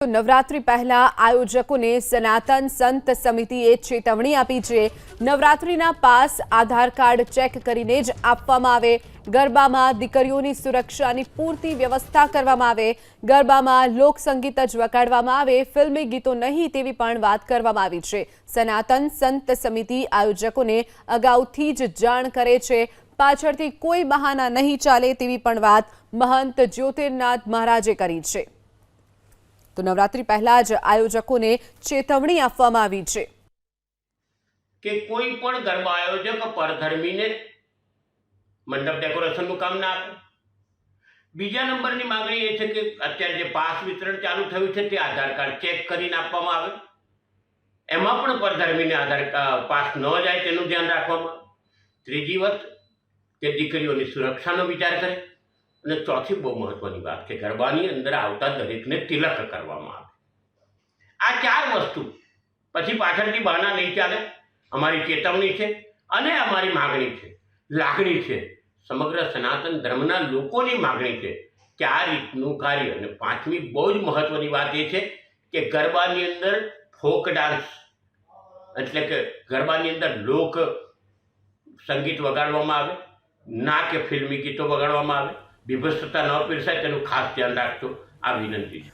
નવરાત્રી પહેલા આયોજકોને સનાતન સંત સમિતિએ ચેતવણી આપી છે। નવરાત્રીના પાસ આધાર કાર્ડ ચેક કરીને જ આપવામાં આવે। ગરબામાં દીકરીઓની સુરક્ષાની પૂરતી વ્યવસ્થા કરવામાં આવે। ગરબામાં લોકસંગીત જ વગાડવામાં આવે, ફિલ્મી ગીતો નહીં તેવી પણ વાત કરવામાં આવી છે। સનાતન સંત સમિતિ આયોજકોને અગાઉથી જ જાણ કરે છે, પાછળથી કોઈ બહાના નહીં ચાલે તેવી પણ વાત મહંત જ્યોતિર્નાથ મહારાજે કરી છે। તો નવરાત્રી પહેલા જ આયોજકોને ચેતવણી આપવામાં આવી છે કે કોઈ પણ ગરબા આયોજક પરધર્મીને મંડપ ડેકોરેશનનું કામ ના આપે। બીજા નંબરની માંગણી એ છે કે અત્યારે જે પાસ વિતરણ ચાલુ થયું છે તે આધાર કાર્ડ ચેક કરીને આપવામાં આવે, એમાં પણ પરધર્મીને આધાર પાસ ન જાય તેનું ધ્યાન રાખવામાં આવે। ત્રીજી વાત કે દીકરીઓની સુરક્ષાનો વિચાર કરે, અને ચોથી બહુ મહત્વની વાત કે ગરબાની અંદર આવતા દરેકને તિલક કરવામાં આવે। આ ચાર વસ્તુ પછી પાછળથી બહાના નહીં ચાલે। અમારી ચેતવણી છે અને અમારી માગણી છે, લાગણી છે, સમગ્ર સનાતન ધર્મના લોકોની માગણી છે કે આ રીતનું કાર્ય। અને પાંચમી બહુ જ મહત્વની વાત એ છે કે ગરબાની અંદર ફોક ડાન્સ એટલે કે ગરબાની અંદર લોક સંગીત વગાડવામાં આવે, ના કે ફિલ્મી ગીતો વગાડવામાં આવે। વિભત્સતા ન પીરસાય તેનું ખાસ ધ્યાન રાખજો, આ વિનંતી છે।